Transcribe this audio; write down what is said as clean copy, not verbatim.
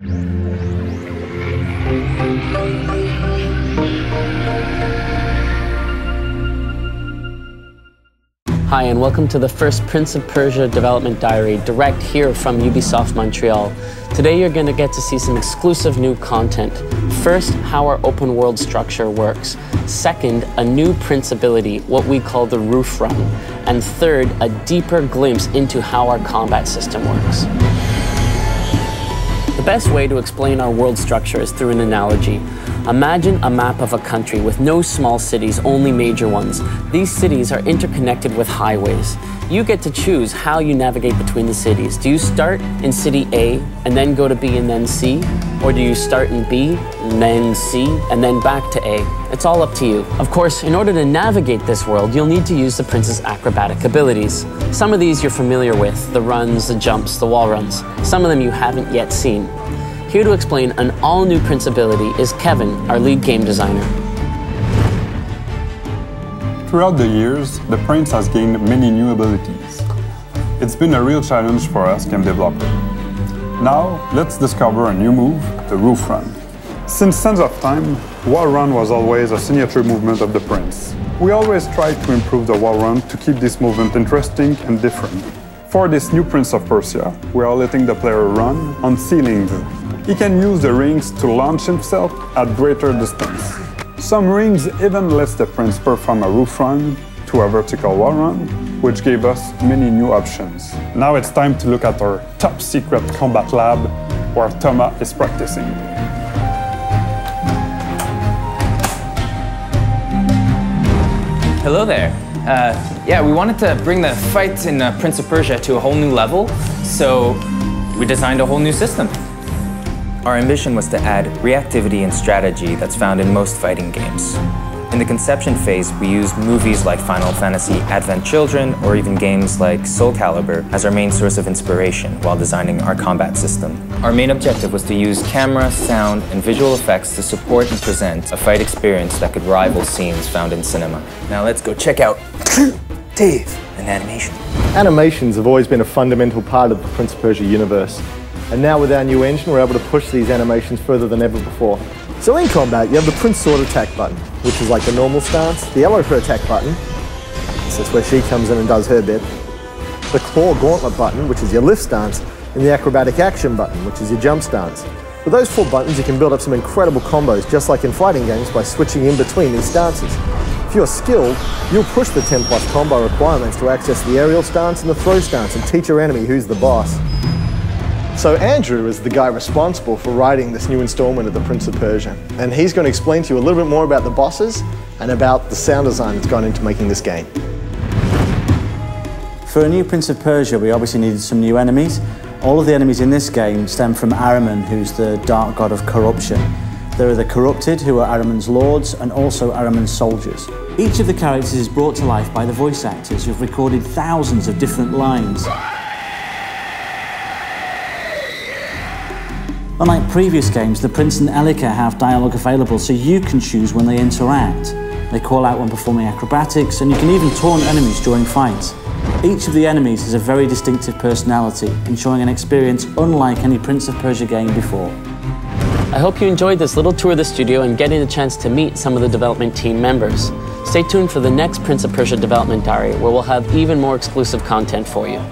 Hi, and welcome to the first Prince of Persia Development Diary, direct here from Ubisoft Montreal. Today you're going to get to see some exclusive new content. First, how our open world structure works. Second, a new Prince ability, what we call the Roofrun. And third, a deeper glimpse into how our combat system works. The best way to explain our world structure is through an analogy. Imagine a map of a country with no small cities, only major ones. These cities are interconnected with highways. You get to choose how you navigate between the cities. Do you start in city A and then go to B and then C? Or do you start in B and then C and then back to A? It's all up to you. Of course, in order to navigate this world, you'll need to use the prince's acrobatic abilities. Some of these you're familiar with, the runs, the jumps, the wall runs. Some of them you haven't yet seen. Here to explain an all-new Prince ability is Kevin, our lead game designer. Throughout the years, the Prince has gained many new abilities. It's been a real challenge for us game developers. Now, let's discover a new move, the Roofrun. Since Sands of Time, wall run was always a signature movement of the Prince. We always tried to improve the wall run to keep this movement interesting and different. For this new Prince of Persia, we are letting the player run on ceilings. He can use the rings to launch himself at greater distance. Some rings even let the prince perform a roof run to a vertical wall run, which gave us many new options. Now it's time to look at our top secret combat lab, where Thomas is practicing. Hello there. Yeah, we wanted to bring the fight in Prince of Persia to a whole new level, so we designed a whole new system. Our ambition was to add reactivity and strategy that's found in most fighting games. In the conception phase, we used movies like Final Fantasy Advent Children or even games like Soul Calibur as our main source of inspiration while designing our combat system. Our main objective was to use camera, sound, and visual effects to support and present a fight experience that could rival scenes found in cinema. Now let's go check out Dave, an animation. Animations have always been a fundamental part of the Prince of Persia universe. And now with our new engine, we're able to push these animations further than ever before. So in combat, you have the Prince Sword attack button, which is like the normal stance, the yellow her attack button, so that's where she comes in and does her bit, the claw gauntlet button, which is your lift stance, and the acrobatic action button, which is your jump stance. With those 4 buttons, you can build up some incredible combos, just like in fighting games, by switching in between these stances. If you're skilled, you'll push the 10+ combo requirements to access the aerial stance and the throw stance and teach your enemy who's the boss. So Andrew is the guy responsible for writing this new installment of the Prince of Persia, and he's going to explain to you a little bit more about the bosses and about the sound design that's gone into making this game. For a new Prince of Persia, we obviously needed some new enemies. All of the enemies in this game stem from Ahriman, who's the dark god of corruption. There are the corrupted, who are Ahriman's lords, and also Ahriman's soldiers. Each of the characters is brought to life by the voice actors who've recorded thousands of different lines. Unlike previous games, the Prince and Elika have dialogue available so you can choose when they interact. They call out when performing acrobatics, and you can even taunt enemies during fights. Each of the enemies has a very distinctive personality, ensuring an experience unlike any Prince of Persia game before. I hope you enjoyed this little tour of the studio and getting a chance to meet some of the development team members. Stay tuned for the next Prince of Persia Development Diary, where we'll have even more exclusive content for you.